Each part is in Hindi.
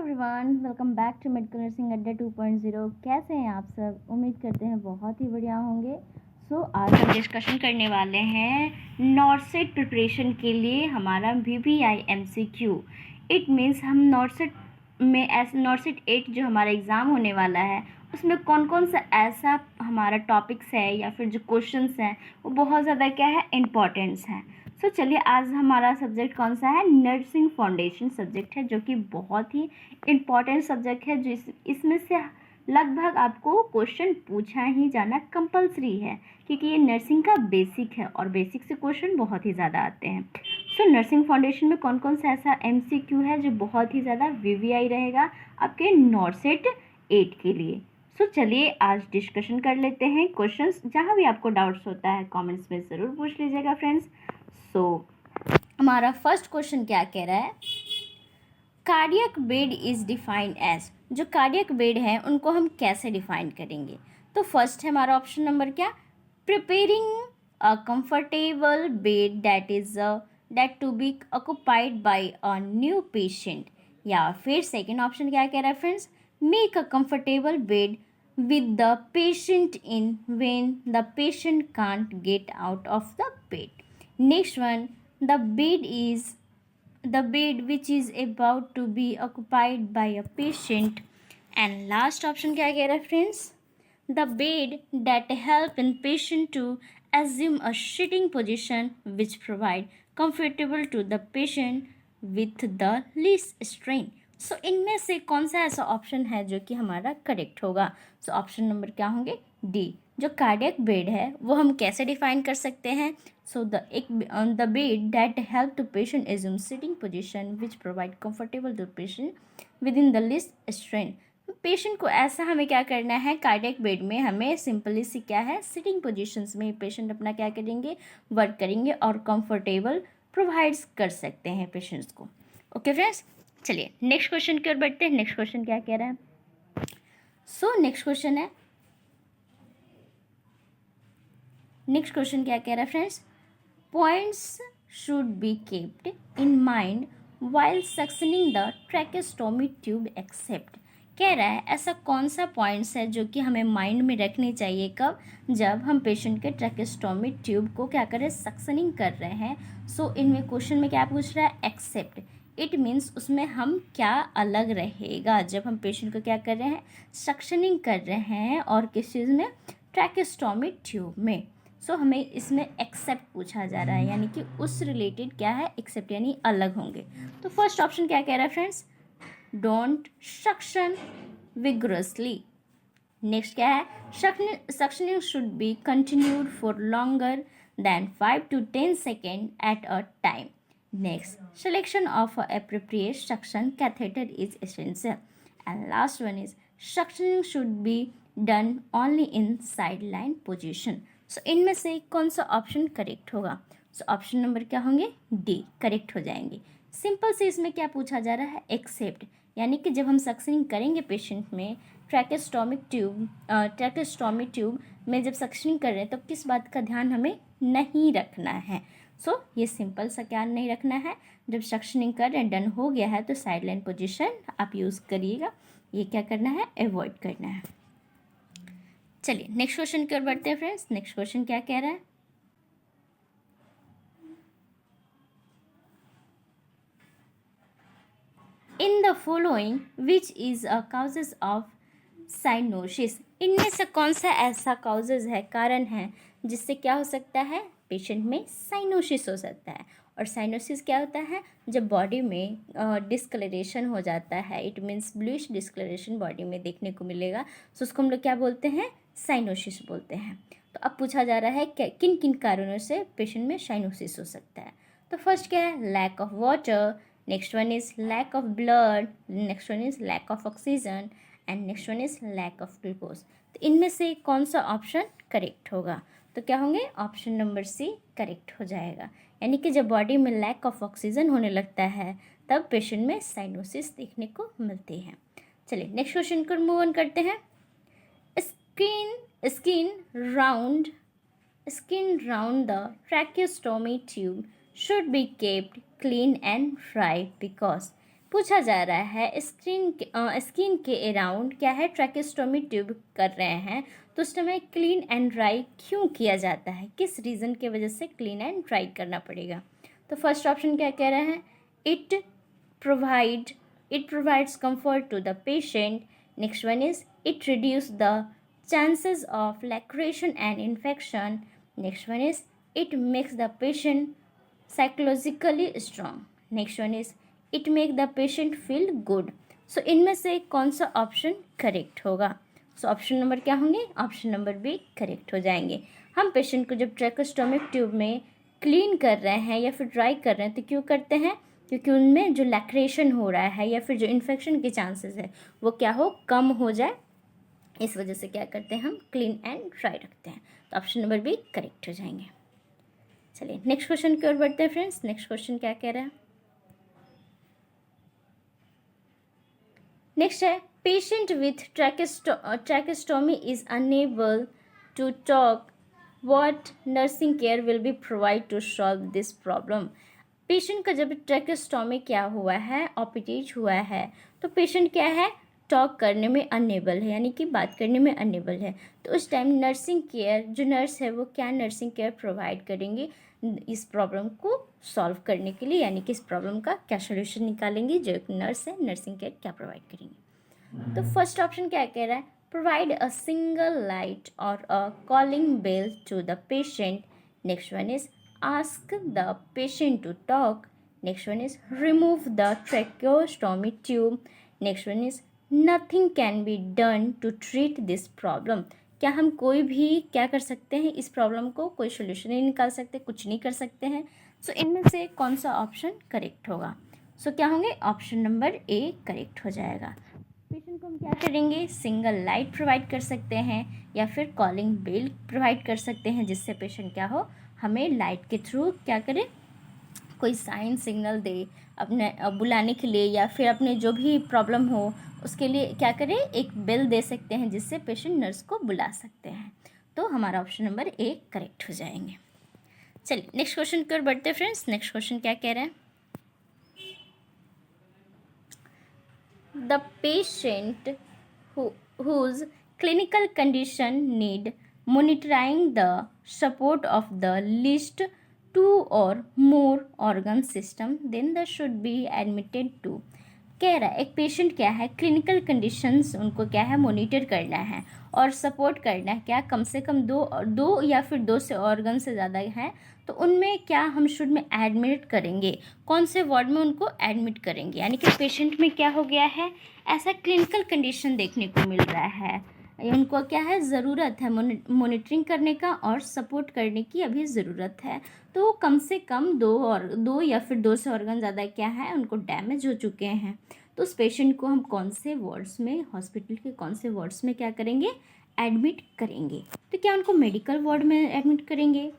Everyone, welcome back to medical nursing अड्डा 2.0। कैसे हैं आप सब? उम्मीद करते हैं बहुत ही बढ़िया होंगे। आज हम डिस्कशन करने वाले हैं नॉर्सेट प्रिपरेशन के लिए हमारा VVI MCQ। इट मीन्स हम नॉर्सेट 8 जो हमारा एग्ज़ाम होने वाला है उसमें कौन कौन सा ऐसा हमारा टॉपिक्स है या फिर जो क्वेश्चंस हैं वो बहुत ज़्यादा क्या है, इम्पॉर्टेंस हैं। चलिए, आज हमारा सब्जेक्ट कौन सा है? नर्सिंग फाउंडेशन सब्जेक्ट है, जो कि बहुत ही इम्पॉर्टेंट सब्जेक्ट है। जो इसमें से लगभग आपको क्वेश्चन पूछा ही जाना कंपलसरी है, क्योंकि ये नर्सिंग का बेसिक है और बेसिक से क्वेश्चन बहुत ही ज़्यादा आते हैं। नर्सिंग फाउंडेशन में कौन कौन सा ऐसा MCQ है जो बहुत ही ज़्यादा VVI रहेगा आपके नॉर्सेट 8 के लिए। चलिए आज डिस्कशन कर लेते हैं क्वेश्चंस। जहाँ भी आपको डाउट्स होता है कमेंट्स में ज़रूर पूछ लीजिएगा फ्रेंड्स। हमारा फर्स्ट क्वेश्चन क्या कह रहा है? Cardiac bed is defined as. जो कार्डियक बेड है उनको हम कैसे डिफाइन करेंगे? तो फर्स्ट है हमारा ऑप्शन नंबर क्या, preparing a comfortable bed that to be occupied by a new patient. या फिर सेकेंड ऑप्शन क्या कह रहा है friends, make a comfortable bed with the patient in when the patient can't get out of the bed. Next one, the bed which is about to be occupied by a patient. And last option क्या कह रहा है friends, the bed that help in patient to assume a sitting position which provide comfortable to the patient with the least strain. इनमें से कौन सा ऐसा ऑप्शन है जो कि हमारा करेक्ट होगा? ऑप्शन नंबर क्या होंगे? डी। जो कार्डियक बेड है वो हम कैसे डिफाइन कर सकते हैं? The bed that help to patient assume sitting position which provide comfortable to patient with in the least strain. Patient को ऐसा हमें क्या करना है, कार्डियक बेड में हमें सिंपली सी क्या है, सिटिंग पोजीशंस में पेशेंट अपना क्या करेंगे, वर्क करेंगे और कंफर्टेबल प्रोवाइड्स कर सकते हैं पेशेंट्स को। ओके फ्रेंड्स, चलिए नेक्स्ट क्वेश्चन की ओर बढ़ते हैं। नेक्स्ट क्वेश्चन क्या कह रहा है? नेक्स्ट क्वेश्चन क्या कह रहा है friends, points should be kept in mind while suctioning the tracheostomy tube except. कह रहा है ऐसा कौन सा पॉइंट्स है जो कि हमें माइंड में रखनी चाहिए, कब? जब हम पेशेंट के ट्रैकेस्टोमी ट्यूब को क्या कर रहे हैं, सक्शनिंग कर रहे हैं। इनमें क्वेश्चन में क्या पूछ रहा है, एक्सेप्ट। इट मीन्स उसमें हम क्या अलग रहेगा जब हम पेशेंट को क्या कर रहे हैं, सक्शनिंग कर रहे हैं, और किस चीज़ में, ट्रैकेस्टोमी ट्यूब में। हमें इसमें एक्सेप्ट पूछा जा रहा है, यानी कि उस रिलेटेड क्या है, एक्सेप्ट यानी अलग होंगे। तो फर्स्ट ऑप्शन क्या कह रहा है friends, don't suction vigorously. Next क्या है, suctioning should be continued for longer than 5 to 10 seconds at a time. Next, selection of appropriate suction catheter is essential. And last one is suctioning should be done only in sideline position. इनमें से कौन सा ऑप्शन करेक्ट होगा? ऑप्शन नंबर क्या होंगे, डी करेक्ट हो जाएंगे। सिंपल से इसमें क्या पूछा जा रहा है, एक्सेप्ट, यानी कि जब हम सक्शनिंग करेंगे पेशेंट में ट्रैकेस्टोमी ट्यूब में जब सक्शनिंग कर रहे हैं तो किस बात का ध्यान हमें नहीं रखना है। ये सिंपल सा क्या नहीं रखना है, जब सक्शनिंग कर रहे हैं, डन हो गया है, तो साइडलाइन पोजीशन आप यूज़ करिएगा। ये क्या करना है, अवॉइड करना है। चलिए नेक्स्ट क्वेश्चन की ओर बढ़ते हैं फ्रेंड्स। नेक्स्ट क्वेश्चन क्या कह रहा है, in the following which is a causes of cyanosis. इनमें से कौन सा ऐसा काउजेज है, कारण है, जिससे क्या हो सकता है, पेशेंट में साइनोसिस हो सकता है। और साइनोसिस क्या होता है, जब बॉडी में डिस्कलरेशन हो जाता है, it means bluish discolouration body में देखने को मिलेगा, उसको हम लोग क्या बोलते हैं, साइनोसिस बोलते हैं। तो अब पूछा जा रहा है कि किन किन कारणों से पेशेंट में साइनोसिस हो सकता है। तो फर्स्ट क्या है, lack of water, next one is lack of blood, next one is lack of oxygen, and next one is lack of glucose. तो इनमें से कौन सा ऑप्शन करेक्ट होगा? तो क्या होंगे, ऑप्शन नंबर सी करेक्ट हो जाएगा। यानी कि जब बॉडी में लैक ऑफ ऑक्सीजन होने लगता है तब पेशेंट में साइनोसिस देखने को मिलती है। चलिए नेक्स्ट क्वेश्चन को मूव ऑन करते हैं। Skin round the tracheostomy tube should be kept clean and dry because पूछा जा रहा है स्किन के अराउंड क्या है ट्रैकेस्टोमी ट्यूब कर रहे हैं, तो उस समय क्लीन एंड ड्राई क्यों किया जाता है, किस रीज़न की वजह से क्लीन एंड ड्राई करना पड़ेगा। तो फर्स्ट ऑप्शन क्या कह रहा है, it provides comfort to the patient. Next one is it reduces the chances of laceration and infection. Next one is it makes the patient psychologically strong. Next one is it make the patient feel good. सो इनमें से कौन सा ऑप्शन करेक्ट होगा। सो ऑप्शन नंबर क्या होंगे, ऑप्शन नंबर बी करेक्ट हो जाएंगे। हम पेशेंट को जब ट्रैकोस्टोमिक ट्यूब में क्लीन कर रहे हैं या फिर ड्राई कर रहे हैं तो क्यों करते हैं, क्योंकि उनमें जो लैक्रेशन हो रहा है या फिर जो इन्फेक्शन के चांसेस है वो क्या हो, कम हो जाए। इस वजह से क्या करते हैं, हम क्लीन एंड ड्राई रखते हैं। तो ऑप्शन नंबर बी करेक्ट हो जाएंगे। चलिए नेक्स्ट क्वेश्चन की ओर बढ़ते हैं फ्रेंड्स। नेक्स्ट क्वेश्चन क्या कह रहा है, नेक्स्ट है patient with tracheostomy is unable to talk, what nursing care will be provide to solve this problem. Patient का जब ट्रैकेस्टोमी क्या हुआ है, ऑपरेट हुआ है, तो पेशेंट क्या है, टॉक करने में अनेबल है, यानी कि बात करने में अनेबल है। तो उस टाइम नर्सिंग केयर, जो नर्स है वो क्या नर्सिंग केयर प्रोवाइड करेंगे इस प्रॉब्लम को सॉल्व करने के लिए, यानी कि इस प्रॉब्लम का क्या सोल्यूशन निकालेंगे, जो एक नर्स है नर्सिंग केयर क्या प्रोवाइड करेंगे। तो फर्स्ट ऑप्शन क्या कह रहा है, प्रोवाइड अ सिंगल लाइट और a calling bell to the patient. Next one is ask the patient to talk. Next one is remove the tracheostomy tube. Next one is nothing can be done to treat this problem. क्या हम कोई भी क्या कर सकते हैं, इस प्रॉब्लम को कोई सोल्यूशन नहीं निकाल सकते, कुछ नहीं कर सकते हैं। सो इनमें से कौन सा ऑप्शन करेक्ट होगा। सो क्या होंगे, ऑप्शन नंबर ए करेक्ट हो जाएगा। पेशेंट को हम क्या करेंगे, सिंगल लाइट प्रोवाइड कर सकते हैं या फिर कॉलिंग बेल प्रोवाइड कर सकते हैं, जिससे पेशेंट क्या हो, हमें लाइट के थ्रू क्या करे, कोई साइन सिग्नल दे अपने बुलाने के लिए, या फिर अपने जो भी प्रॉब्लम हो उसके लिए क्या करे, एक बेल दे सकते हैं जिससे पेशेंट नर्स को बुला सकते हैं। तो हमारा ऑप्शन नंबर ए करेक्ट हो जाएंगे। चलिए नेक्स्ट क्वेश्चन की ओर बढ़ते हैं फ्रेंड्स। नेक्स्ट क्वेश्चन क्या कह रहे हैं, the patient whose clinical condition need monitoring the support of the least 2 or more organ system then they should be admitted to। कह रहा है एक पेशेंट क्या है, क्लिनिकल कंडीशंस उनको क्या है, मॉनिटर करना है और सपोर्ट करना है, क्या कम से कम दो या फिर 2 से ऑर्गन से ज़्यादा है, तो उनमें क्या हम शुड में एडमिट करेंगे, कौन से वार्ड में उनको एडमिट करेंगे। यानी कि पेशेंट में क्या हो गया है, ऐसा क्लिनिकल कंडीशन देखने को मिल रहा है, उनको क्या है, ज़रूरत है मॉनिटरिंग करने का और सपोर्ट करने की अभी ज़रूरत है। तो कम से कम 2 या फिर 2 से ऑर्गन ज़्यादा क्या है, उनको डैमेज हो चुके हैं। तो उस पेशेंट को हम कौन से वार्ड्स में, हॉस्पिटल के कौन से वार्ड्स में क्या करेंगे, एडमिट करेंगे। तो क्या उनको मेडिकल वार्ड में एडमिट करेंगे,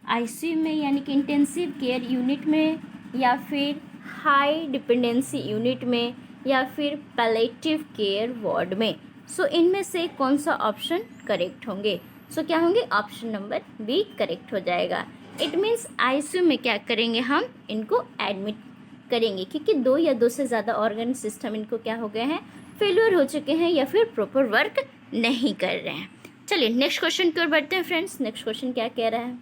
आईसीयू में यानी कि इंटेंसिव केयर यूनिट में, या फिर हाई डिपेंडेंसी यूनिट में, या फिर पैलेटिव केयर वार्ड में। सो इनमें से कौन सा ऑप्शन करेक्ट होंगे। सो क्या होंगे, ऑप्शन नंबर बी करेक्ट हो जाएगा। इट मीन्स आईसीयू में क्या करेंगे, हम इनको एडमिट करेंगे, क्योंकि 2 या 2 से ज़्यादा ऑर्गन सिस्टम इनको क्या हो गए हैं, फेलियर हो चुके हैं या फिर प्रॉपर वर्क नहीं कर रहे हैं। चलिए नेक्स्ट क्वेश्चन की ओर बढ़ते हैं फ्रेंड्स। नेक्स्ट क्वेश्चन क्या कह रहा है,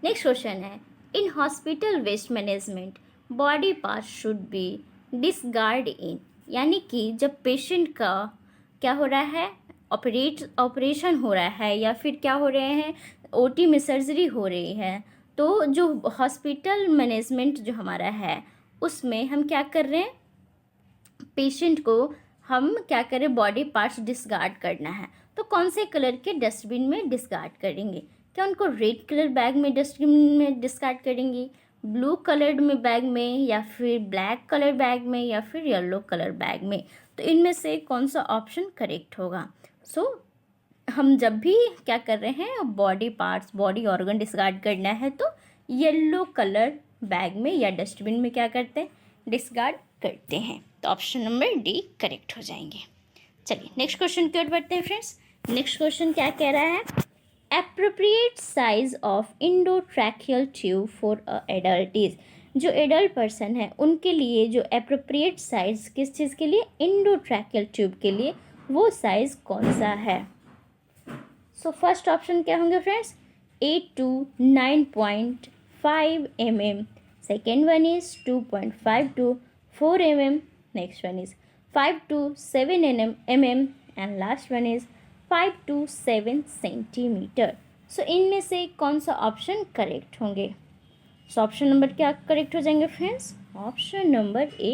नेक्स्ट क्वेश्चन है in hospital waste management body part should be discard in. यानी कि जब पेशेंट का क्या हो रहा है, ऑपरेशन हो रहा है या फिर क्या हो रहे हैं, ओटी में सर्जरी हो रही है, तो जो हॉस्पिटल मैनेजमेंट जो हमारा है उसमें हम क्या कर रहे हैं, पेशेंट को हम क्या करें, बॉडी पार्ट्स डिसगार्ड करना है। तो कौन से कलर के डस्टबिन में डिसगार्ड करेंगे, क्या उनको रेड कलर बैग में डस्टबिन में डिसकार्ड करेंगे, ब्लू कलर्ड में बैग में, या फिर ब्लैक कलर बैग में, या फिर येलो कलर बैग में। तो इनमें से कौन सा ऑप्शन करेक्ट होगा। सो हम जब भी क्या कर रहे हैं, body parts, body organ discard करना है, तो येलो कलर बैग में या डस्टबिन में क्या करते हैं, डिसकार्ड करते हैं। तो ऑप्शन नंबर डी करेक्ट हो जाएंगे। चलिए नेक्स्ट क्वेश्चन की ओर बढ़ते हैं फ्रेंड्स। नेक्स्ट क्वेश्चन क्या कह रहा है, appropriate size of endotracheal tube for adult is, जो एडल्ट पर्सन है उनके लिए जो एप्रोप्रिएट साइज किस चीज़ के लिए, इंडोट्रैकियल ट्यूब के लिए, वो साइज कौन सा है। सो फर्स्ट ऑप्शन क्या होंगे friends, 8 to 9.5 mm, second one is 2.5 to 4 mm, next one is 5 to 7 mm and last one is 5 to 7 centimeter. सो इनमें से कौन सा ऑप्शन करेक्ट होंगे। सो ऑप्शन नंबर क्या करेक्ट हो जाएंगे friends, option number A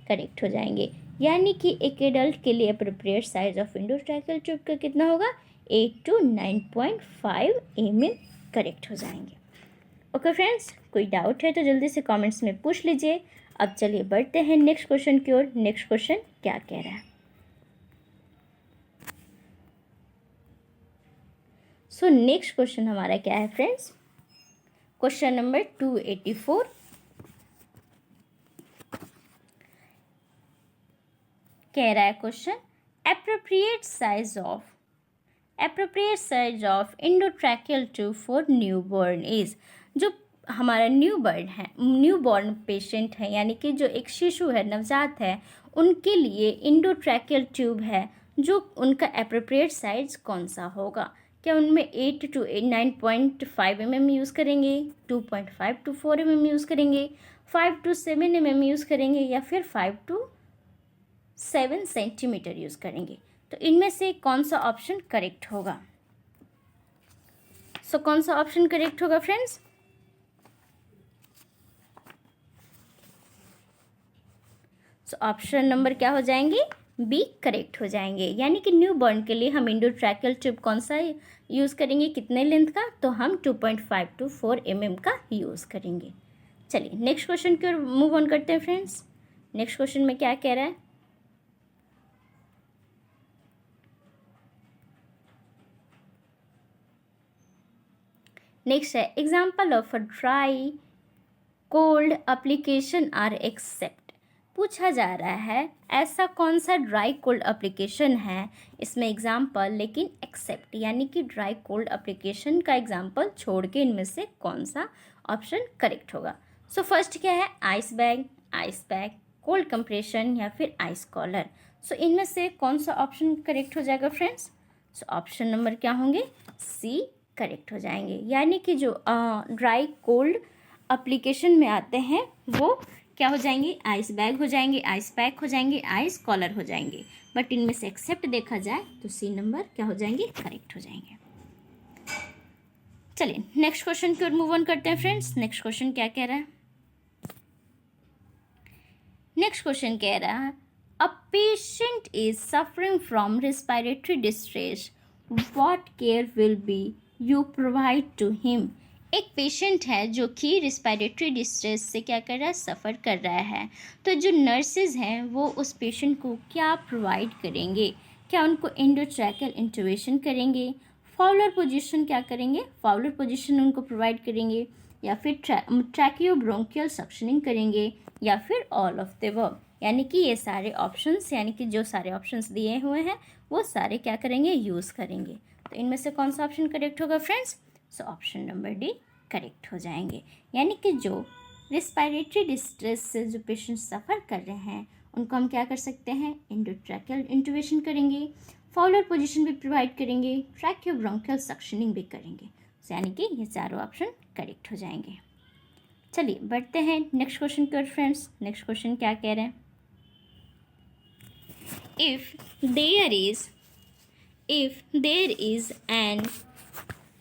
correct हो जाएंगे, यानी कि एक एडल्ट के लिए appropriate size of endotracheal tube का कितना होगा, 8 to 9.5 mm करेक्ट हो जाएंगे। ओके फ्रेंड्स, कोई डाउट है तो जल्दी से कमेंट्स में पूछ लीजिए। अब चलिए बढ़ते हैं नेक्स्ट क्वेश्चन की ओर। नेक्स्ट क्वेश्चन क्या कह रहा है। सो नेक्स्ट क्वेश्चन हमारा क्या है फ्रेंड्स, क्वेश्चन नंबर 284 कह रहा है question, appropriate size of endotracheal tube for newborn is, जो हमारा न्यूबॉर्न पेशेंट है, यानी कि जो एक शिशु है, नवजात है, उनके लिए इंडोट्रैकियल ट्यूब है, जो उनका एप्रोप्रिएट साइज कौन सा होगा। क्या उनमें 8 to 9.5 mm यूज़ करेंगे, 2.5 to 4 mm यूज़ करेंगे, 5 to 7 mm यूज़ करेंगे, या फिर 5 to 7 सेंटीमीटर यूज़ करेंगे। तो इनमें से कौन सा ऑप्शन करेक्ट होगा। सो कौन सा ऑप्शन करेक्ट होगा फ्रेंड्स, सो ऑप्शन नंबर क्या हो जाएंगे, बी करेक्ट हो जाएंगे, यानी कि न्यूबॉर्न के लिए हम इंडोट्रैकियल ट्यूब कौन सा यूज़ करेंगे, कितने लेंथ का, तो हम 2.5 to 4 mm का यूज़ करेंगे। चलिए नेक्स्ट क्वेश्चन की ओर मूव ऑन करते हैं फ्रेंड्स। नेक्स्ट क्वेश्चन में क्या कह रहा है, नेक्स्ट है example of a dry cold application are except. पूछा जा रहा है ऐसा कौन सा ड्राई कोल्ड एप्लीकेशन है, इसमें एग्जाम्पल लेकिन एक्सेप्ट, यानी कि ड्राई कोल्ड एप्लीकेशन का एग्जाम्पल छोड़ के इनमें से कौन सा ऑप्शन करेक्ट होगा। सो फर्स्ट क्या है, ice bag, ice pack, cold compression या फिर आइस कॉलर। सो इनमें से कौन सा ऑप्शन करेक्ट हो जाएगा फ्रेंड्स। सो ऑप्शन नंबर क्या होंगे, सी करेक्ट हो जाएंगे, यानी कि जो ड्राई कोल्ड एप्लीकेशन में आते हैं वो क्या हो जाएंगे, आइस बैग हो जाएंगे, आइस पैक हो जाएंगे, आइस कॉलर हो जाएंगे। बट इनमें से एक्सेप्ट देखा जाए तो सी नंबर क्या हो जाएंगे, करेक्ट हो जाएंगे। चलिए नेक्स्ट क्वेश्चन की ओर मूव ऑन करते हैं फ्रेंड्स। नेक्स्ट क्वेश्चन क्या कह रहा है, नेक्स्ट क्वेश्चन कह रहा है a patient is suffering from respiratory distress, what care will be you provide to him. एक पेशेंट है जो कि रिस्पिरेटरी डिस्ट्रेस से क्या कर रहा है, सफ़र कर रहा है, तो जो नर्सेज हैं वो उस पेशेंट को क्या प्रोवाइड करेंगे। क्या उनको एंडोट्रैकियल इंट्यूबेशन करेंगे, फाउलर पोजीशन क्या करेंगे, फाउलर पोजीशन उनको प्रोवाइड करेंगे, या फिर ट्रैकियोब्रोंकियल सक्शनिंग करेंगे, या फिर ऑल ऑफ द अबव। यानी कि ये सारे ऑप्शंस, यानी कि जो सारे ऑप्शंस दिए हुए हैं वो सारे क्या करेंगे, यूज़ करेंगे। तो इनमें से कौन सा ऑप्शन करेक्ट होगा friends. So option number D correct हो जाएंगे, यानी कि जो रिस्पिरेटरी डिस्ट्रेस से जो पेशेंट सफ़र कर रहे हैं उनको हम क्या कर सकते हैं, एंडोट्रैकियल इंट्यूबेशन करेंगे, फाउलर पोजीशन भी प्रोवाइड करेंगे, ट्रैकियोब्रोंकियल सक्शनिंग भी करेंगे। यानी कि ये चारों ऑप्शन करेक्ट हो जाएंगे। चलिए बढ़ते हैं नेक्स्ट क्वेश्चन की ओर फ्रेंड्स। नेक्स्ट क्वेश्चन क्या कह रहे हैं, if there is an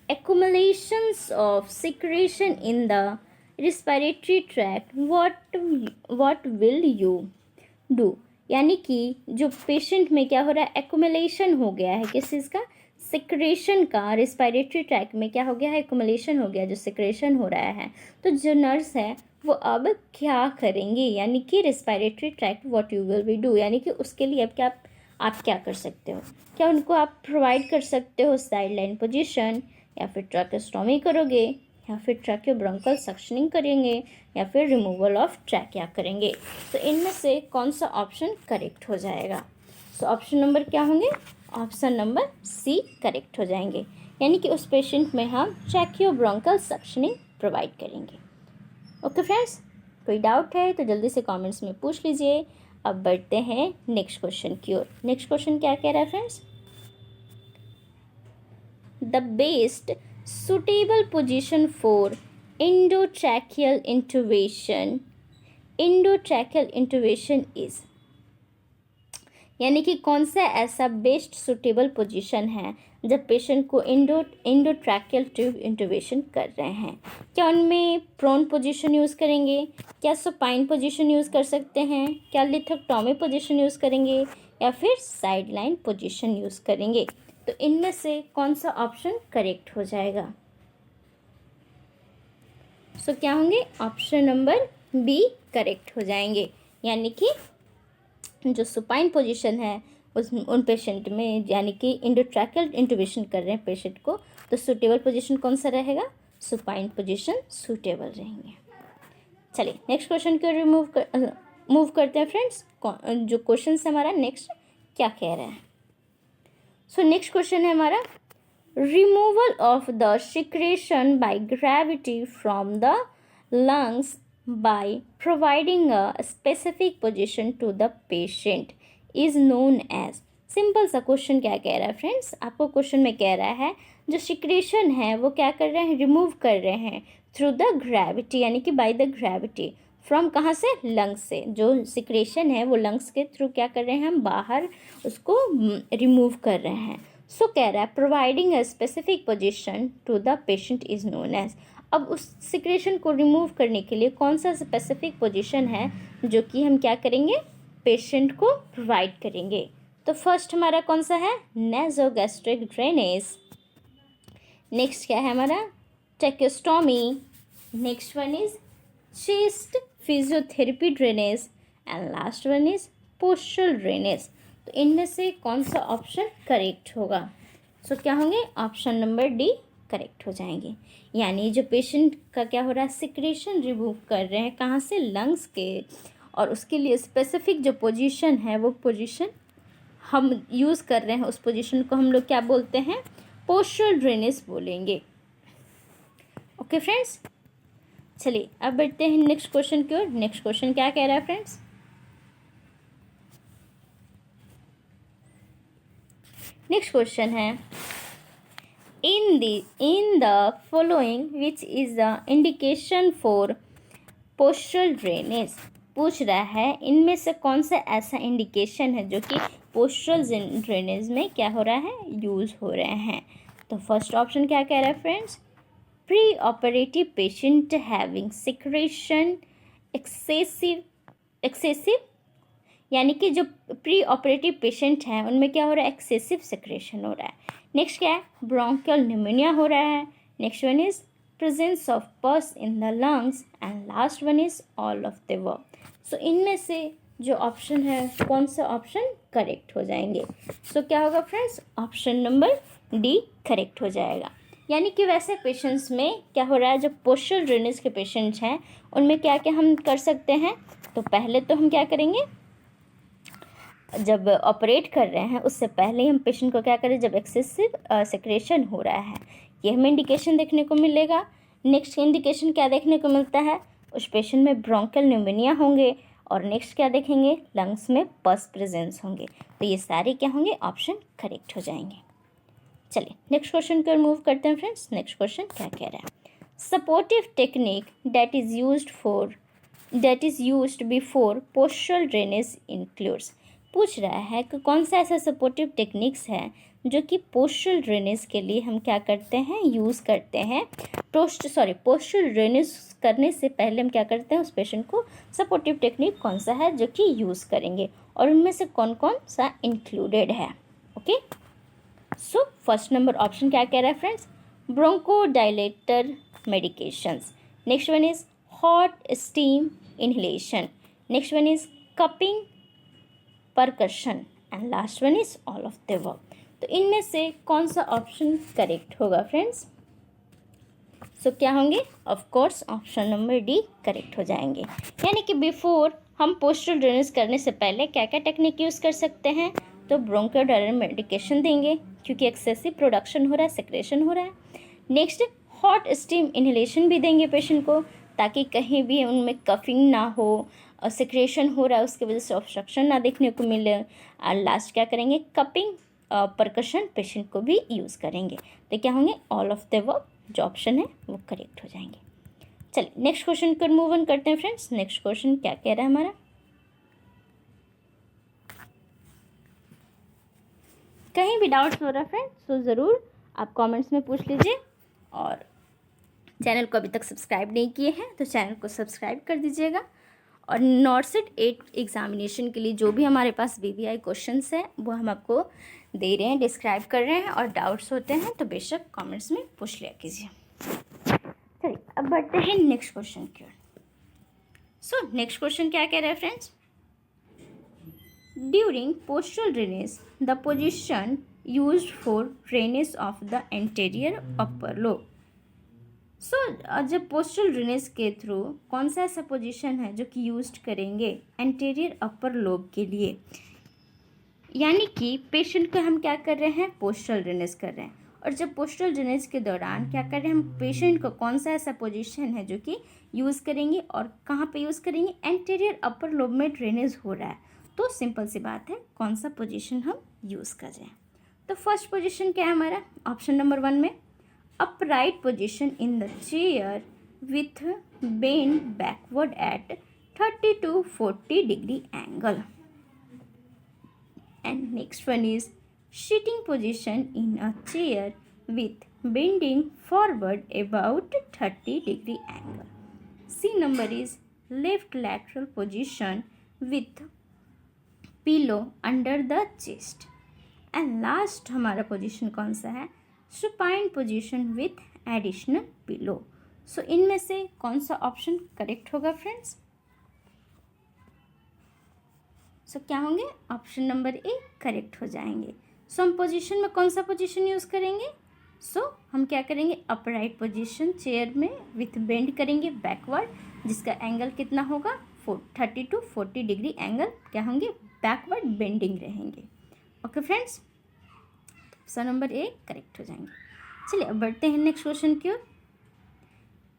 accumulations of secretion in the respiratory tract, what will you do। यानी कि जो पेशेंट में क्या हो रहा है, एक्यूमुलेशन हो गया है किस चीज़ का, सिक्रेशन का, रिस्पिरेटरी ट्रैक्ट में क्या हो गया है, एक्यूमुलेशन हो गया, जो सिक्रेशन हो रहा है। तो जो नर्स है वो अब क्या करेंगे, यानी कि respiratory tract what you will be do, यानी कि उसके लिए अब आप क्या कर सकते हो। क्या उनको आप प्रोवाइड कर सकते हो साइडलाइन पोजीशन, या फिर ट्रैकेस्टोमी करोगे, या फिर ट्रैकियोब्रोंकियल सक्शनिंग करेंगे, या फिर रिमूवल ऑफ ट्रैकिया करेंगे। तो इनमें से कौन सा ऑप्शन करेक्ट हो जाएगा। सो ऑप्शन नंबर क्या होंगे, ऑप्शन नंबर सी करेक्ट हो जाएंगे, यानी कि उस पेशेंट में हम ट्रैकियोब्रोंकल सक्शनिंग प्रोवाइड करेंगे। ओके फ्रेंड्स, कोई डाउट है तो जल्दी से कमेंट्स में पूछ लीजिए। अब बढ़ते हैं नेक्स्ट क्वेश्चन की ओर। नेक्स्ट क्वेश्चन क्या कह रहा है friends? The best suitable position for endotracheal intubation is, यानी कि कौन सा ऐसा बेस्ट सुटेबल पोजीशन है जब पेशेंट को एंडोट्रैकियल ट्यूब इंटूबेशन कर रहे हैं। क्या उनमें प्रोन पोजीशन यूज़ करेंगे, क्या सुपाइन पोजीशन यूज़ कर सकते हैं, क्या लिथोक्टोमी पोजीशन यूज़ करेंगे, या फिर साइड लाइन पोजीशन यूज़ करेंगे? तो इनमें से कौन सा ऑप्शन करेक्ट हो जाएगा? सो क्या होंगे? ऑप्शन नंबर बी करेक्ट हो जाएंगे, यानी कि जो सुपाइन पोजीशन है उन पेशेंट में, यानी कि एंडोट्रैकियल इंटूबेशन कर रहे हैं पेशेंट को, तो सूटेबल पोजीशन कौन सा रहेगा? सुपाइन पोजीशन सूटेबल रहेंगे। चलिए नेक्स्ट क्वेश्चन की मूव करते हैं फ्रेंड्स। जो क्वेश्चन है हमारा नेक्स्ट क्या कह रहा है? सो नेक्स्ट क्वेश्चन है हमारा, removal of the secretion by gravity from the lungs by providing a specific position to the patient is known as। Simple सा क्वेश्चन क्या कह रहा है फ्रेंड्स? आपको क्वेश्चन में कह रहा है जो सिक्रेशन है वो क्या कर रहे हैं? रिमूव कर रहे हैं थ्रू द ग्रेविटी, यानी कि बाय द ग्रेविटी। फ्रॉम कहाँ से? लंग्स से। जो सिक्रेशन है वो लंग्स के थ्रू क्या कर रहे हैं? हम बाहर उसको रिमूव कर रहे हैं। सो कह रहा है providing a specific position to the patient is known as. अब उस सिक्रेशन को रिमूव करने के लिए कौन सा स्पेसिफिक पोजीशन है जो कि हम क्या करेंगे? पेशेंट को प्रोवाइड करेंगे। तो फर्स्ट हमारा कौन सा है? नेज़ोगैस्ट्रिक ड्रेनेज। नेक्स्ट क्या है हमारा? Tracheostomy. Next one is chest physiotherapy drainage and last one is postural drainage. तो इनमें से कौन सा ऑप्शन करेक्ट होगा? सो क्या होंगे? ऑप्शन नंबर डी करेक्ट हो जाएंगे। यानी जो पेशेंट का क्या हो रहा है? सिक्रेशन रिमूव कर रहे हैं कहाँ से? लंग्स के, और उसके लिए स्पेसिफिक जो पोजीशन है वो पोजीशन हम यूज़ कर रहे हैं, उस पोजीशन को हम लोग क्या बोलते हैं? पोस्चरल ड्रेनेज बोलेंगे। ओके फ्रेंड्स, चलिए अब बढ़ते हैं नेक्स्ट क्वेश्चन की ओर। नेक्स्ट क्वेश्चन क्या कह रहा है फ्रेंड्स? नेक्स्ट क्वेश्चन है, in the following which is the indication for postural drainage। पूछ रहा है इनमें से कौन सा ऐसा इंडिकेशन है जो कि पोस्चरल ड्रेनेज में क्या हो रहा है? यूज़ हो रहे हैं। तो फर्स्ट ऑप्शन क्या कह रहा है friends? Pre operative patient having secretion excessive, यानी कि जो प्री ऑपरेटिव पेशेंट हैं उनमें क्या हो रहा है? एक्सेसिव सिक्रेशन हो रहा है। नेक्स्ट क्या है? ब्रोंकियल न्यूमोनिया हो रहा है। Next one is presence of pus in the lungs and last one is all of the above. So इनमें से जो ऑप्शन है कौन सा ऑप्शन करेक्ट हो जाएंगे? सो क्या होगा friends? Option number D correct हो जाएगा। यानी कि वैसे पेशेंट्स में क्या हो रहा है? जो पोस्चरल ड्रेनेज के पेशेंट्स हैं उनमें क्या क्या हम कर सकते हैं? तो पहले तो हम क्या करेंगे? जब ऑपरेट कर रहे हैं उससे पहले हम पेशेंट को क्या करें? जब एक्सेसिव सेक्रेशन हो रहा है ये हमें इंडिकेशन देखने को मिलेगा। नेक्स्ट इंडिकेशन क्या देखने को मिलता है? उस पेशेंट में ब्रोंकियल न्यूमोनिया होंगे। और नेक्स्ट क्या देखेंगे? लंग्स में पस प्रेजेंस होंगे। तो ये सारे क्या होंगे? ऑप्शन करेक्ट हो जाएंगे। चलिए नेक्स्ट क्वेश्चन की ओर मूव करते हैं फ्रेंड्स। नेक्स्ट क्वेश्चन क्या कह रहा है? Supportive technique that is used before postural drainage includes. पूछ रहा है कि कौन सा ऐसा सपोर्टिव टेक्निक्स है जो कि पोस्चरल ड्रेनेज के लिए हम क्या करते हैं? यूज़ करते हैं। पोस्चरल ड्रेनेज करने से पहले हम क्या करते हैं? उस पेशेंट को सपोर्टिव टेक्निक कौन सा है जो कि यूज़ करेंगे, और उनमें से कौन कौन सा इंक्लूडेड है? Okay, so first number option क्या कह रहा है friends? Bronchodilator medications. Next one is hot steam inhalation. Next one is cupping percussion and last one is all of the above. तो इनमें से कौन सा ऑप्शन करेक्ट होगा फ्रेंड्स? सो क्या होंगे? Of course option number D correct हो जाएंगे। यानी कि बिफोर हम पोस्चरल ड्रेनेज करने से पहले क्या क्या टेक्निक यूज़ कर सकते हैं? तो ब्रोंकोडायलेटर मेडिकेशन देंगे क्योंकि एक्सेसिव प्रोडक्शन हो रहा है, सेक्रेशन हो रहा है। नेक्स्ट हॉट स्टीम इन्हेलेशन भी देंगे पेशेंट को, ताकि कहीं भी उनमें कफिंग ना हो, सेक्रेशन हो रहा है उसकी वजह से ऑब्स्ट्रक्शन ना देखने को मिले। और लास्ट क्या करेंगे, कपिंग परकशन पेशेंट को भी यूज़ करेंगे। तो क्या होंगे, ऑल ऑफ द वर्क जो ऑप्शन है वो करेक्ट हो जाएंगे। चलिए नेक्स्ट क्वेश्चन कर मूव ऑन करते हैं फ्रेंड्स। नेक्स्ट क्वेश्चन क्या कह रहा है हमारा, कहीं भी डाउट्स हो रहा है फ्रेंड्स तो ज़रूर आप कमेंट्स में पूछ लीजिए। और चैनल को अभी तक सब्सक्राइब नहीं किए हैं तो चैनल को सब्सक्राइब कर दीजिएगा। और नॉर्सेट 8 एग्जामिनेशन के लिए जो भी हमारे पास VVI क्वेश्चंस हैं वो हम आपको दे रहे हैं, डिस्क्राइब कर रहे हैं। और डाउट्स होते हैं तो बेशक कमेंट्स में पूछ लिया कीजिए। चलिए अब बढ़ते हैं नेक्स्ट क्वेश्चन की ओर। सो नेक्स्ट क्वेश्चन क्या कह रहा है friends, during postal drainage the position use for drainage of the anterior upper lobe. So जब पोस्टल ड्रेनेज के थ्रू कौन सा ऐसा पोजीशन है जो कि यूज करेंगे एंटीरियर अपर लोब के लिए, यानी कि पेशेंट को हम क्या कर रहे हैं, पोस्टल ड्रेनेज कर रहे हैं। और जब पोस्टल ड्रेनेज के दौरान क्या कर रहे हैं हम, पेशेंट को कौन सा ऐसा पोजीशन है जो कि यूज़ करेंगे और कहाँ पे यूज़ करेंगे, एंटीरियर अपर लोब में ड्रेनेज हो रहा है। तो सिंपल सी बात है, कौन सा पोजीशन हम यूज़ कर रहे हैं। तो फर्स्ट पोजीशन क्या है हमारा, ऑप्शन नंबर 1 में upright position in the chair with bend backward at 30 to 40 degree angle. And next one is sitting position in a chair with bending forward about 30 degree angle. C number is left lateral position with pillow under the chest. And last हमारा पोजीशन कौन सा है, supine position with additional pillow. So इनमें से कौन सा ऑप्शन करेक्ट होगा फ्रेंड्स, सो क्या होंगे, ऑप्शन नंबर ए करेक्ट हो जाएंगे। सो हम पोजीशन में कौन सा पोजीशन यूज़ करेंगे, सो हम क्या करेंगे, अपराइट पोजीशन चेयर में विथ बेंड करेंगे बैकवर्ड, जिसका एंगल कितना होगा 30 to 40 डिग्री एंगल क्या होंगे, बैकवर्ड बेंडिंग रहेंगे। Okay friends, option number A correct हो जाएंगे। चलिए अब बढ़ते हैं नेक्स्ट क्वेश्चन की ओर।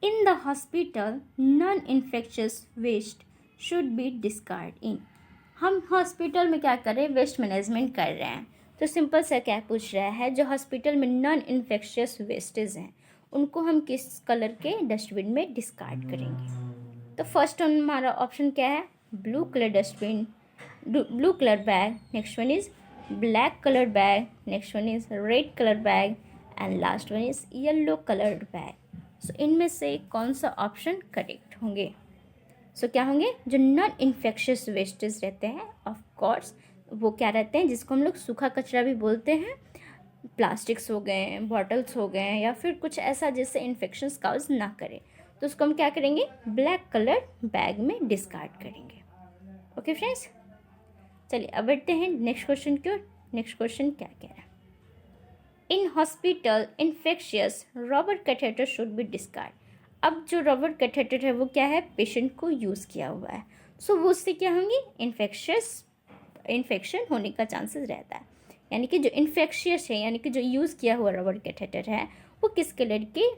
In the hospital non infectious waste should be discard in. हम हॉस्पिटल में क्या कर रहे हैं, वेस्ट मैनेजमेंट कर रहे हैं। तो सिंपल सा क्या पूछ रहा है, जो हॉस्पिटल में नॉन इन्फेक्शियस वेस्टेज हैं उनको हम किस कलर के डस्टबिन में डिस्कार्ड करेंगे। तो फर्स्ट हमारा ऑप्शन क्या है, blue colour dustbin, blue colour bag, next one is black colored bag, next one is red colored bag and last one is yellow colored bag. So इनमें से कौन सा ऑप्शन करेक्ट होंगे, सो क्या होंगे, जो नॉन इन्फेक्शियस वेस्टेज रहते हैं ऑफ कोर्स वो क्या रहते हैं, जिसको हम लोग सूखा कचरा भी बोलते हैं, प्लास्टिक्स हो गए, बॉटल्स हो गए या फिर कुछ ऐसा जिससे इन्फेक्शंस काउज ना करे, तो उसको हम क्या करेंगे, ब्लैक कलर बैग में डिस्कार्ड करेंगे। ओके फ्रेंड्स, चलिए अब बढ़ते हैं नेक्स्ट क्वेश्चन की ओर। नेक्स्ट क्वेश्चन क्या कह रहा है, in hospital infectious rubber catheter should be discard. अब जो रबर कैथेटर है वो क्या है, पेशेंट को यूज़ किया हुआ है, सो वो उससे क्या होंगी, इन्फेक्शन होने का चांसेस रहता है। यानी कि जो इन्फेक्शियस है, यानी कि जो यूज़ किया हुआ रबर कैथेटर है वो किस कलर के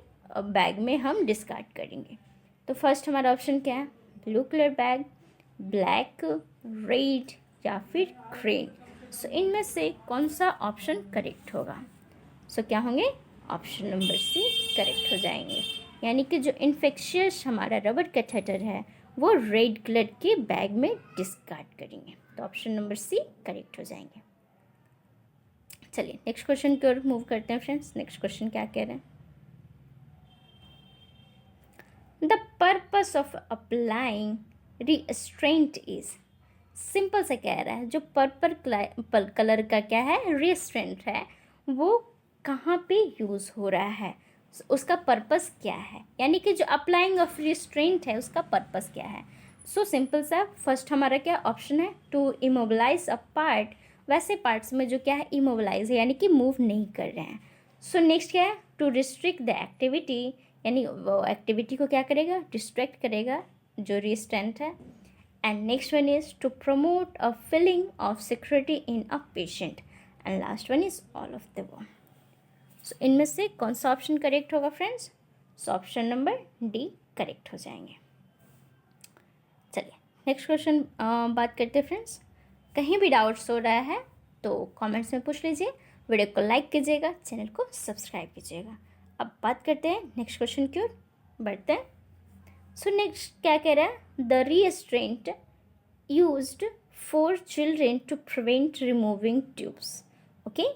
बैग में हम डिस्कार्ड करेंगे। तो फर्स्ट हमारा ऑप्शन क्या है, blue colour bag, black, red या फिर ग्रीन। सो इनमें से कौन सा ऑप्शन करेक्ट होगा, सो क्या होंगे, ऑप्शन नंबर सी करेक्ट हो जाएंगे। यानी कि जो इन्फेक्शियस हमारा रबर कैथेटर है वो रेड कलर के बैग में डिस्कार्ड करेंगे, तो ऑप्शन नंबर सी करेक्ट हो जाएंगे। चलिए नेक्स्ट क्वेश्चन की ओर मूव करते हैं फ्रेंड्स। नेक्स्ट क्वेश्चन क्या कह रहे हैं, the purpose of applying restraint is. Simple से कह रहा है, जो पर्पल कलर का क्या है, रिस्ट्रेंट है, वो कहाँ पे यूज़ हो रहा है, उसका पर्पस क्या है, यानी कि जो अप्लाइंग ऑफ रिस्ट्रेंट है उसका पर्पस क्या है। सो सिंपल सा फर्स्ट हमारा क्या ऑप्शन है, टू इमोबिलाइज अ पार्ट, वैसे पार्ट्स में जो क्या है इमोबिलाइज है, यानी कि मूव नहीं कर रहे हैं। सो नेक्स्ट क्या है, टू रिस्ट्रिक्ट द एक्टिविटी, यानी वो एक्टिविटी को क्या करेगा, डिस्ट्रैक्ट करेगा जो रिस्ट्रेंट है। and next one is to promote a feeling of security in a patient, and last one is all of the above. So इनमें से कौन सा ऑप्शन करेक्ट होगा friends? So option number D correct हो जाएंगे. चलिए नेक्स्ट क्वेश्चन बात करते हैं फ्रेंड्स. कहीं भी डाउट्स हो रहा है तो कमेंट्स में पूछ लीजिए, वीडियो को लाइक कीजिएगा, चैनल को सब्सक्राइब कीजिएगा. अब बात करते हैं नेक्स्ट क्वेश्चन की ओर बढ़ते हैं. सो नेक्स्ट क्या कह रहा है? The restraint used for children to prevent removing tubes. Okay,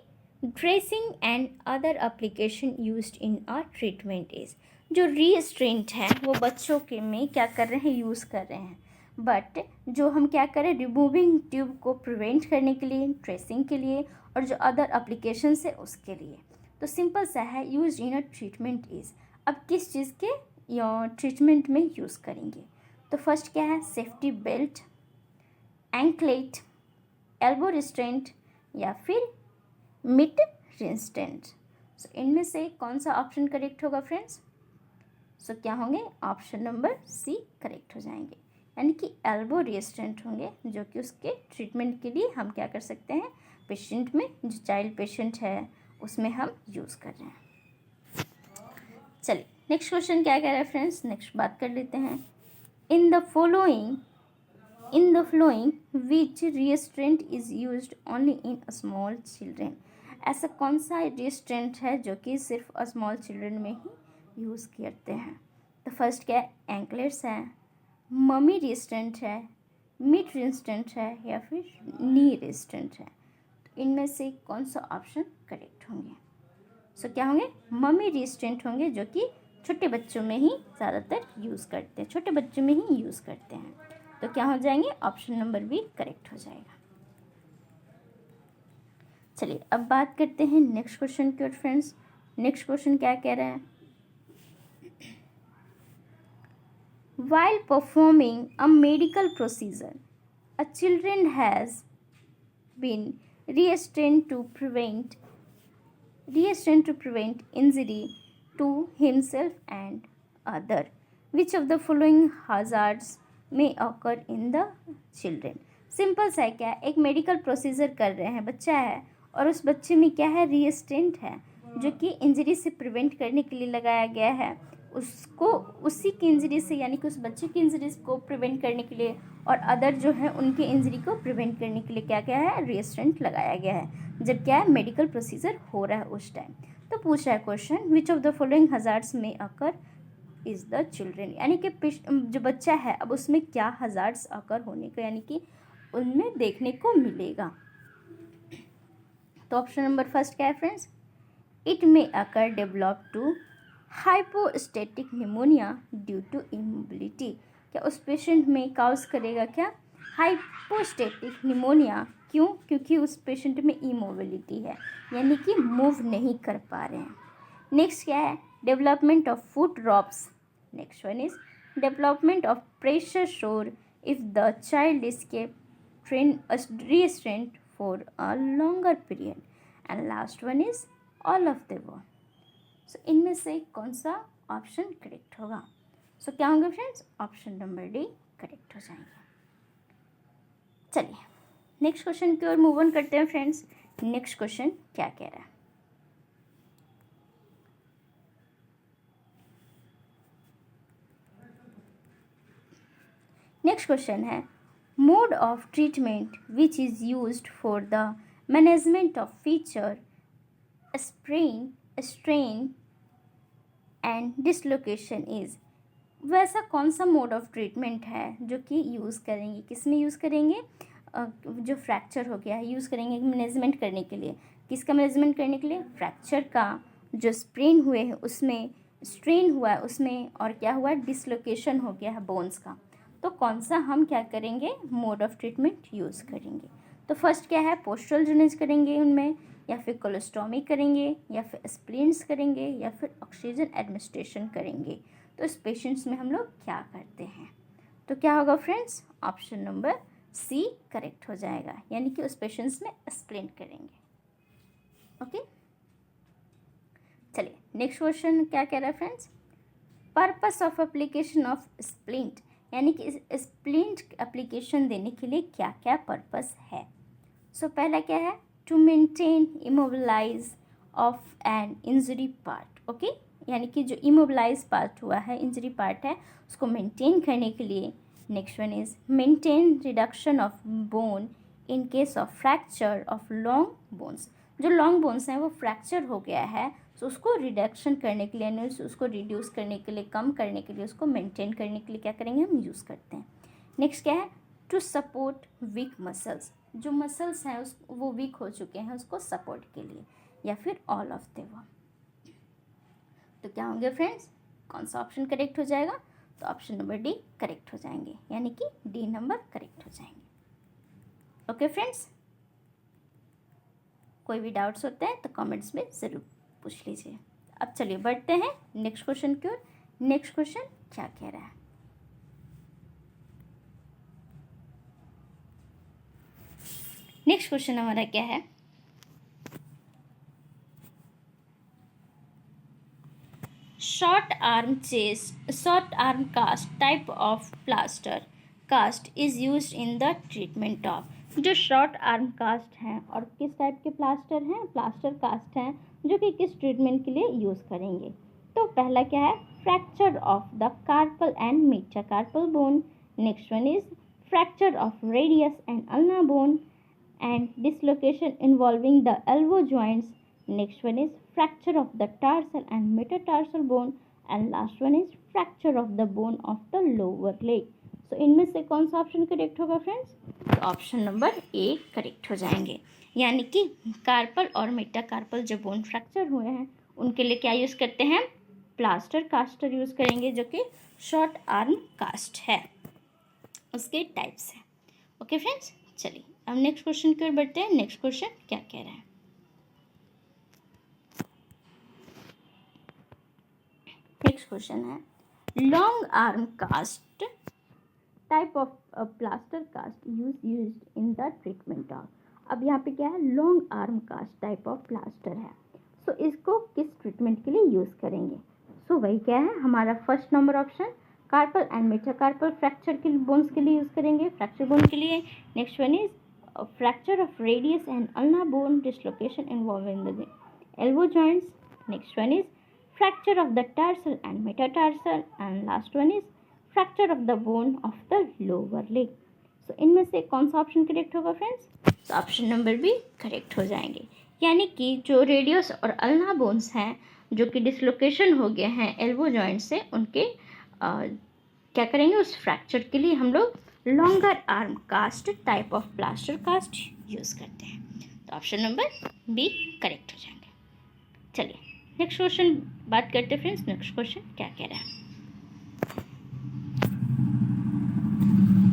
dressing and other application used in a treatment is. जो रीस्ट्रेंट है वो बच्चों के में क्या कर रहे हैं? यूज़ कर रहे हैं. बट जो हम क्या करें, रिमूविंग ट्यूब को प्रिवेंट करने के लिए, ट्रेसिंग के लिए, और जो अदर एप्लीकेशन है उसके लिए. तो सिंपल सा है, use in a treatment is. अब किस चीज़ के ट्रीटमेंट में यूज़ करेंगे? तो फर्स्ट क्या है? Safety belt, anklet, elbow restraint या फिर मिड रिस्ट्रेंट. सो इनमें से कौन सा ऑप्शन करेक्ट होगा फ्रेंड्स? सो क्या होंगे? ऑप्शन नंबर सी करेक्ट हो जाएंगे, यानी कि एल्बो रिस्ट्रेंट होंगे, जो कि उसके ट्रीटमेंट के लिए हम क्या कर सकते हैं, पेशेंट में, जो चाइल्ड पेशेंट है उसमें हम यूज़ कर रहे हैं. चलिए नेक्स्ट क्वेश्चन क्या कह रहा है फ्रेंड्स? नेक्स्ट बात कर लेते हैं. In the flowing which restraint is used only in small children. ऐसा कौन सा रिस्ट्रेंट है जो कि सिर्फ स्मॉल चिल्ड्रन में ही यूज़ करते हैं? तो फर्स्ट क्या है? एंकलेट्स है, मम्मी रिस्ट्रेंट है, मिड रिस्ट्रेंट है या फिर नी रिस्ट्रेंट है. तो इनमें से कौन सा ऑप्शन करेक्ट होंगे? सो क्या होंगे? मम्मी रिस्ट्रेंट होंगे, जो कि छोटे बच्चों में ही ज़्यादातर यूज़ करते हैं, छोटे बच्चों में ही यूज़ करते हैं. तो क्या हो जाएंगे? ऑप्शन नंबर बी करेक्ट हो जाएगा. चलिए अब बात करते हैं नेक्स्ट क्वेश्चन की ओर फ्रेंड्स. नेक्स्ट क्वेश्चन क्या कह रहा है? While performing a medical procedure, a children has been restrained to prevent injury to himself and other. Which of the following hazards may occur in the children? Simple सा है, क्या एक मेडिकल प्रोसीजर कर रहे हैं, बच्चा है और उस बच्चे में क्या है? रिस्ट्रेंट है, जो कि इंजरी से प्रिवेंट करने के लिए लगाया गया है. उसको उसी की इंजरी से, यानी कि उस बच्चे की इंजरी को प्रिवेंट करने के लिए और अदर जो है उनके इंजरी को प्रिवेंट करने के लिए क्या क्या है? रिस्ट्रेंट लगाया गया है, जब क्या है? मेडिकल प्रोसीजर हो रहा है उस टाइम. तो पूछ रहा है question, which of the following hazards में अकर इज़ द चिल्ड्रेन. यानी कि जो बच्चा है अब उसमें क्या हजार्ड्स अकर होने का, यानी कि उनमें देखने को मिलेगा. तो ऑप्शन नंबर फर्स्ट क्या है friends? It may occur develop to hypostatic pneumonia due to immobility. क्या उस पेशेंट में काउज करेगा क्या? Hypostatic pneumonia. क्यों? क्योंकि उस पेशेंट में इमोबिलिटी है, यानी कि मूव नहीं कर पा रहे हैं. नेक्स्ट क्या है? Development of foot drops. Next one is development of pressure sore if the child escape restraint for a longer period. And last one is all of the above. सो इनमें से कौन सा ऑप्शन करेक्ट होगा? सो क्या होंगे friends? Option number D correct हो जाएंगे. चलिए नेक्स्ट क्वेश्चन की ओर मूव ऑन करते हैं फ्रेंड्स. नेक्स्ट क्वेश्चन क्या कह रहा है? नेक्स्ट क्वेश्चन है, mode of treatment which is used for the management of feature strain and dislocation is. वैसा कौन सा मोड ऑफ ट्रीटमेंट है जो कि यूज़ करेंगे? किस में यूज़ करेंगे? जो फ्रैक्चर हो गया है यूज़ करेंगे मैनेजमेंट करने के लिए. किसका मैनेजमेंट करने के लिए? फ्रैक्चर का. जो स्प्रेन हुए हैं उसमें, स्ट्रेन हुआ है उसमें, और क्या हुआ? डिसलोकेशन हो गया है बोन्स का. तो कौन सा हम क्या करेंगे? मोड ऑफ ट्रीटमेंट यूज़ करेंगे. तो फर्स्ट क्या है? पोस्टल ड्रेनेज करेंगे उनमें, या फिर कोलोस्टोमी करेंगे, या फिर स्प्लिंट्स करेंगे, या फिर ऑक्सीजन एडमिनिस्ट्रेशन करेंगे. तो इस पेशेंट्स में हम लोग क्या करते हैं? तो क्या होगा friends? Option number C correct हो जाएगा, यानी कि उस पेशेंट्स में स्प्लिंट करेंगे. ओके चलिए नेक्स्ट क्वेश्चन क्या कह रहा है friends? Purpose of application of splint. यानी कि इस स्प्लिंट एप्लीकेशन देने के लिए क्या क्या पर्पस है। सो पहला क्या है, to maintain immobilize of an injury part, okay, यानी कि जो इमोबिलाइज पार्ट हुआ है, इंजरी पार्ट है, उसको मेंटेन करने के लिए। Next one is maintain reduction of bone in case of fracture of long bones, जो लॉन्ग बोन्स हैं वो फ्रैक्चर हो गया है, तो उसको रिडक्शन करने के लिए, यानी उसको रिड्यूस करने के लिए, कम करने के लिए, उसको मेंटेन करने के लिए क्या करेंगे, हम यूज़ करते हैं। नेक्स्ट क्या है, टू सपोर्ट वीक मसल्स, जो मसल्स हैं उस वो वीक हो चुके हैं, उसको सपोर्ट के लिए, या फिर ऑल ऑफ द वन। तो क्या होंगे फ्रेंड्स, कौन सा ऑप्शन करेक्ट हो जाएगा, तो ऑप्शन नंबर डी करेक्ट हो जाएंगे, यानी कि डी नंबर करेक्ट हो जाएंगे। ओके फ्रेंड्स, कोई भी डाउट्स होते हैं तो कमेंट्स में ज़रूर पूछ लीजिए। अब चलिए बढ़ते हैं नेक्स्ट क्वेश्चन की ओर। नेक्स्ट क्वेश्चन क्या कह रहा है, नेक्स्ट क्वेश्चन हमारा क्या है, short arm cast type of plaster cast is used in the treatment of, जो शॉर्ट आर्म कास्ट हैं और किस टाइप के प्लास्टर हैं, प्लास्टर कास्ट हैं, जो कि किस ट्रीटमेंट के लिए यूज़ करेंगे। तो पहला क्या है, fracture of the carpel and metacarpal bone. Next one is fracture of radius and ulna bone and dislocation involving the elbow joints. Next one is fracture of the tarsal and metatarsal bone, and last one is fracture of the bone of the lower leg. So इनमें से कौन सा ऑप्शन करेक्ट होगा फ्रेंड्स, तो ऑप्शन नंबर ए करेक्ट हो जाएंगे, यानी कि कार्पल और मेटाकार्पल जो बोन फ्रैक्चर हुए हैं उनके लिए क्या यूज़ करते हैं, प्लास्टर कास्टर यूज़ करेंगे, जो कि शॉर्ट आर्म कास्ट है, उसके टाइप्स है। ओके फ्रेंड्स, चलिए अब नेक्स्ट क्वेश्चन की ओर बढ़ते हैं। नेक्स्ट क्वेश्चन क्या कह रहा है, नेक्स्ट क्वेश्चन है long arm cast type of plaster cast used in the treatment of. अब यहाँ पे क्या है, long arm cast type of plaster है, सो इसको किस ट्रीटमेंट के लिए यूज़ करेंगे। सो वही क्या है हमारा first number option, carpel and metacarpal fracture के बोन्स के लिए यूज़ करेंगे, फ्रैक्चर बोन के लिए। Next one is fracture of radius and ulnar bone dislocation involving the elbow joints. Next one is fracture of the tarsal and metatarsal, and last one is fracture of the bone of the lower leg. So इनमें से कौन सा ऑप्शन करेक्ट होगा फ्रेंड्स, तो ऑप्शन नंबर बी करेक्ट हो जाएंगे, यानी कि जो रेडियस और अल्ना बोन्स हैं जो कि डिसलोकेशन हो गए हैं एल्बो जॉइंट से, उनके क्या करेंगे, उस फ्रैक्चर के लिए हम लोग longer arm cast type of plaster cast use करते हैं। तो ऑप्शन नंबर बी करेक्ट हो जाएंगे। चलिए नेक्स्ट क्वेश्चन बात करते हैं फ्रेंड्स। नेक्स्ट क्वेश्चन क्या कह रहा है,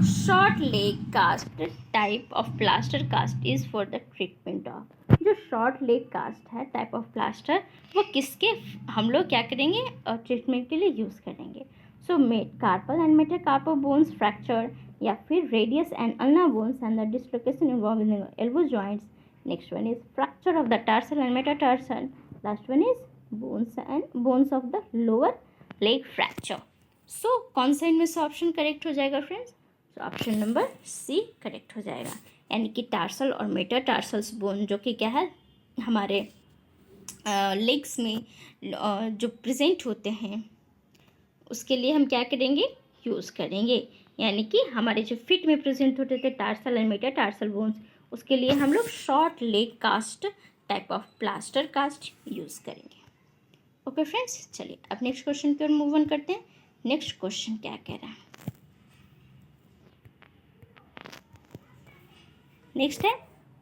short leg cast type of plaster cast is for the treatment of, जो शॉर्ट लेग कास्ट है टाइप ऑफ प्लास्टर, वो किसके हम लोग क्या करेंगे और ट्रीटमेंट के लिए यूज़ करेंगे। So carpal and metacarpal bones fracture, या फिर radius and ulna bones and the dislocation involving the elbow joints. Next one is fracture of the tarsal and metatarsal, last one is bones of the lower leg fracture. So कौन सा इनमें से ऑप्शन करेक्ट हो जाएगा फ्रेंड्स, तो ऑप्शन नंबर सी करेक्ट हो जाएगा, यानी कि टार्सल और मेटाटार्सल्स बोन जो कि क्या है हमारे लेग्स में जो प्रेजेंट होते हैं, उसके लिए हम क्या करेंगे, यूज़ करेंगे, यानी कि हमारे जो फिट में प्रेजेंट होते थे टार्सल एंड मेटाटार्सल बोन्स, उसके लिए हम लोग short leg cast type of plaster cast use करेंगे। ओके फ्रेंड्स, चलिए अब नेक्स्ट क्वेश्चन की ओर मूव ऑन करते हैं। नेक्स्ट क्वेश्चन क्या कह रहा है, नेक्स्ट है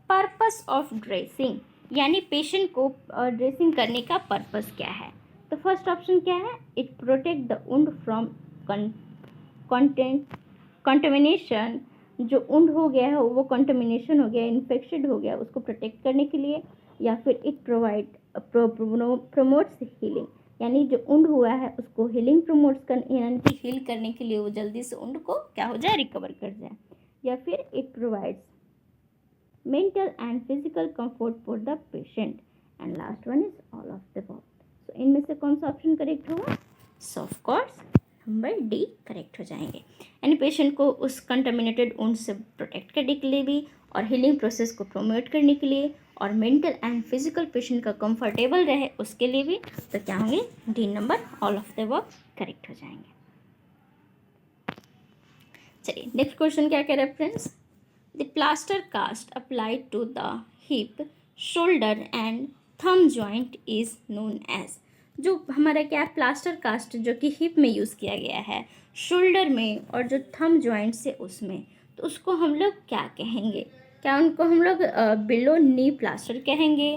पर्पस ऑफ ड्रेसिंग, यानी पेशेंट को ड्रेसिंग करने का पर्पस क्या है। तो फर्स्ट ऑप्शन क्या है, it protect the wound from contamination, जो वुंड हो गया है वो कंटेमिनेशन हो गया, इन्फेक्शन हो गया, उसको प्रोटेक्ट करने के लिए। या फिर इट प्रमोट्स हीलिंग, यानी जो वुंड हुआ है उसको हीलिंग प्रमोट्स कर, यानी कि हील करने के लिए वो जल्दी से वुंड को क्या हो जाए, रिकवर कर जाए। या फिर it provides mental and physical comfort for the patient, and last one is all of the above. So इनमें से कौन सा ऑप्शन करेक्ट होगा, so of course number D correct हो जाएंगे। यानी पेशेंट को उस कंटामिनेटेड वुंड से प्रोटेक्ट करने के लिए भी और हीलिंग प्रोसेस को प्रमोट करने के लिए और मेंटल एंड फिजिकल पेशेंट का कंफर्टेबल रहे उसके लिए भी, तो क्या होंगे D number all of the above correct हो जाएंगे। चलिए नेक्स्ट क्वेश्चन क्या कह रहे हैं friends, the plaster cast applied to the hip shoulder and thumb joint is known as. जो हमारा क्या है प्लास्टर कास्ट जो कि हिप में यूज़ किया गया है, शोल्डर में और जो थम जॉइंट से उसमें, तो उसको हम लोग क्या कहेंगे? क्या उनको हम लोग बिलो नी प्लास्टर कहेंगे,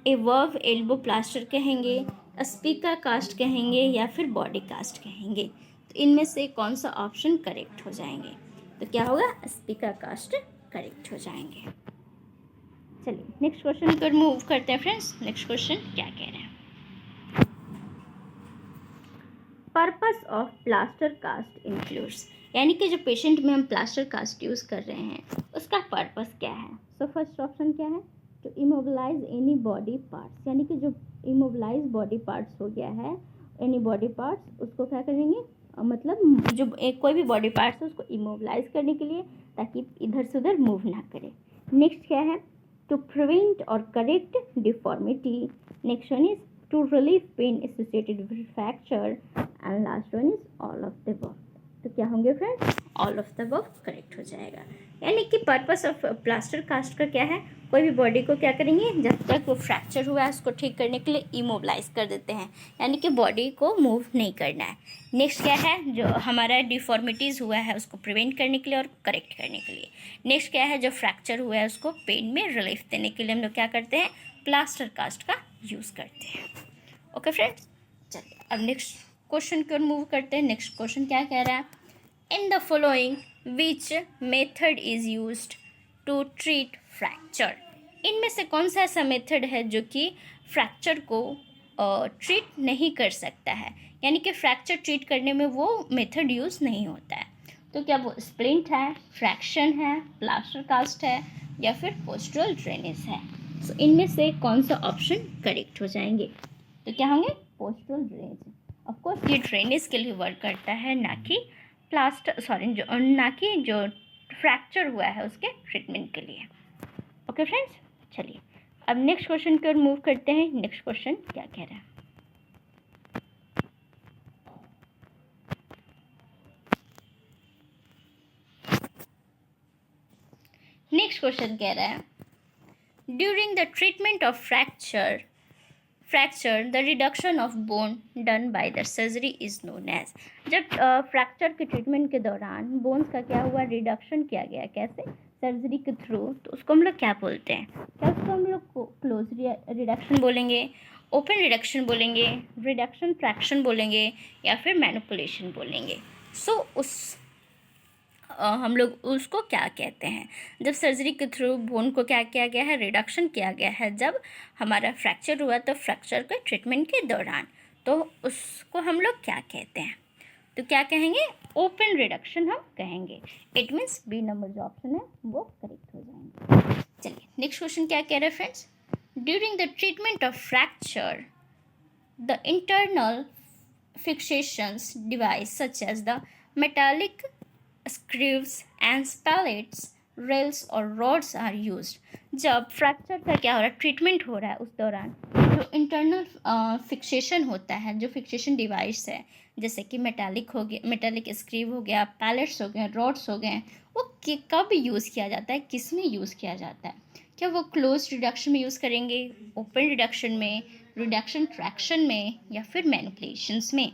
एवर्व एल्बो प्लास्टर कहेंगे, स्पीका कास्ट कहेंगे या फिर बॉडी कास्ट कहेंगे? तो इनमें से कौन सा ऑप्शन करेक्ट हो जाएंगे? तो क्या होगा स्पीका कास्ट करेक्ट हो जाएंगे। चलिए नेक्स्ट क्वेश्चन पर मूव करते हैं फ्रेंड्स। नेक्स्ट क्वेश्चन क्या कह रहे हैं, purpose of plaster cast includes, यानी कि जो पेशेंट में हम प्लास्टर कास्ट यूज़ कर रहे हैं उसका पर्पस क्या है? सो फर्स्ट ऑप्शन क्या है, to immobilize any body parts, यानी कि जो इमोबिलाइज बॉडी पार्ट्स हो गया है, एनी बॉडी पार्ट्स उसको क्या करेंगे, मतलब जो कोई भी बॉडी पार्ट्स है उसको इमोबिलाइज करने के लिए, ताकि इधर से उधर मूव ना करे। नेक्स्ट क्या है, to prevent or correct deformity. Next one is to relieve pain associated with fracture, and last one is all of the above. तो क्या होंगे friends, all of the above correct हो जाएगा। यानी कि पर्पस ऑफ प्लास्टर कास्ट का क्या है, कोई भी बॉडी को क्या करेंगे, जब तक वो फ्रैक्चर हुआ है उसको ठीक करने के लिए इमोबिलाइज कर देते हैं, यानी कि बॉडी को मूव नहीं करना है। नेक्स्ट क्या है, जो हमारा डिफॉर्मिटीज़ हुआ है उसको प्रिवेंट करने के लिए और करेक्ट करने के लिए। नेक्स्ट क्या है, जो फ्रैक्चर हुआ है उसको पेन में रिलीफ देने के लिए हम लोग क्या करते हैं, प्लास्टर कास्ट का यूज़ करते हैं। ओके फ्रेंड्स, चलिए अब नेक्स्ट क्वेश्चन की ओर मूव करते हैं। नेक्स्ट क्वेश्चन क्या कह रहा है, in the following which method is used to treat fracture. इनमें से कौन सा ऐसा मेथड है जो कि फ्रैक्चर को ट्रीट नहीं कर सकता है, यानी कि फ्रैक्चर ट्रीट करने में वो मेथड यूज़ नहीं होता है? तो क्या वो स्प्लिंट है, फ्रैक्शन है, प्लास्टर कास्ट है या फिर पोस्टरल ड्रेनेज है? सो इनमें से कौन सा ऑप्शन करेक्ट हो जाएंगे? तो क्या होंगे पोस्टरल ड्रेनेज। ऑफकोर्स ये ड्रेनेज के लिए वर्क करता है, ना कि ना कि जो फ्रैक्चर हुआ है उसके ट्रीटमेंट के लिए। ओके फ्रेंड्स, चलिए अब नेक्स्ट क्वेश्चन की ओर मूव करते हैं। नेक्स्ट क्वेश्चन क्या कह रहा है, नेक्स्ट क्वेश्चन कह रहा है, during the treatment of fracture the reduction of bone done by the surgery is known as. जब फ्रैक्चर के ट्रीटमेंट के दौरान बोन्स का क्या हुआ, रिडक्शन किया गया, कैसे, सर्जरी के थ्रू, तो उसको हम लोग क्या बोलते हैं? क्या उसको हम लोग क्लोज रिडक्शन बोलेंगे, ओपन रिडक्शन बोलेंगे, रिडक्शन फ्रैक्शन बोलेंगे या फिर मैनिपुलेशन बोलेंगे? सो उस हम लोग उसको क्या कहते हैं, जब सर्जरी के थ्रू बोन को क्या किया गया है, रिडक्शन किया गया है, जब हमारा फ्रैक्चर हुआ तो फ्रैक्चर के ट्रीटमेंट के दौरान, तो उसको हम लोग क्या कहते हैं? तो क्या कहेंगे, ओपन रिडक्शन हम कहेंगे। इट मीन्स बी नंबर जो ऑप्शन है वो करेक्ट हो जाएंगे। चलिए नेक्स्ट क्वेश्चन क्या कह रहे हैं friends, during the treatment of fracture the internal fixations device such as the metallic screws and pallets, rails और rods are used। जब फ्रैक्चर का क्या हो रहा है, ट्रीटमेंट हो रहा है, उस दौरान जो इंटरनल फिक्सेशन होता है, जो फिक्सेशन डिवाइस है, जैसे कि मेटालिक हो गया, मेटालिक स्क्रीव हो गया, पैलेट्स हो गए, रॉड्स हो गए, वो कब यूज़ किया जाता है, किस में यूज़ किया जाता है? क्या वो क्लोज रिडक्शन में यूज़ करेंगे, ओपन रिडक्शन में, रिडक्शन ट्रैक्शन में या फिर मैनिपुलेशंस में?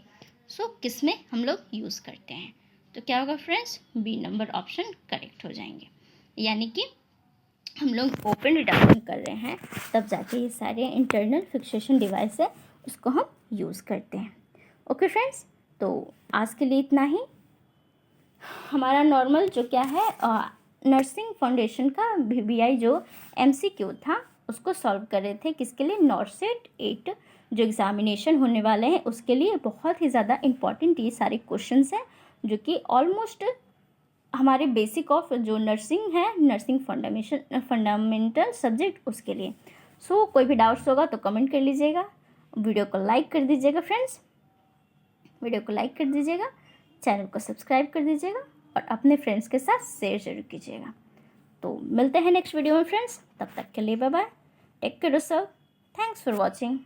सो किस में हम लोग यूज़ करते हैं? तो क्या होगा friends, B number option correct हो जाएंगे। यानी कि हम लोग ओपन रिडक्शन कर रहे हैं तब जाके ये सारे इंटरनल फिक्सेशन डिवाइस है उसको हम यूज़ करते हैं। ओके फ्रेंड्स, तो आज के लिए इतना ही। हमारा नॉर्मल जो क्या है नर्सिंग फाउंडेशन का VBI जो MCQ था उसको सॉल्व कर रहे थे, किसके लिए, नॉर्सेट 8 जो एग्ज़ामिनेशन होने वाले हैं उसके लिए। बहुत ही ज़्यादा इम्पॉर्टेंट ये सारे क्वेश्चंस हैं जो कि ऑलमोस्ट हमारे बेसिक ऑफ जो नर्सिंग है, नर्सिंग फंडामेंटल सब्जेक्ट, उसके लिए। सो कोई भी डाउट्स होगा तो कमेंट कर लीजिएगा, वीडियो को लाइक कर दीजिएगा फ्रेंड्स, वीडियो को लाइक कर दीजिएगा। चैनल को सब्सक्राइब कर दीजिएगा और अपने फ्रेंड्स के साथ शेयर जरूर कीजिएगा। तो मिलते हैं नेक्स्ट वीडियो में फ्रेंड्स, तब तक के लिए bye bye, take care yourself, thanks for watching.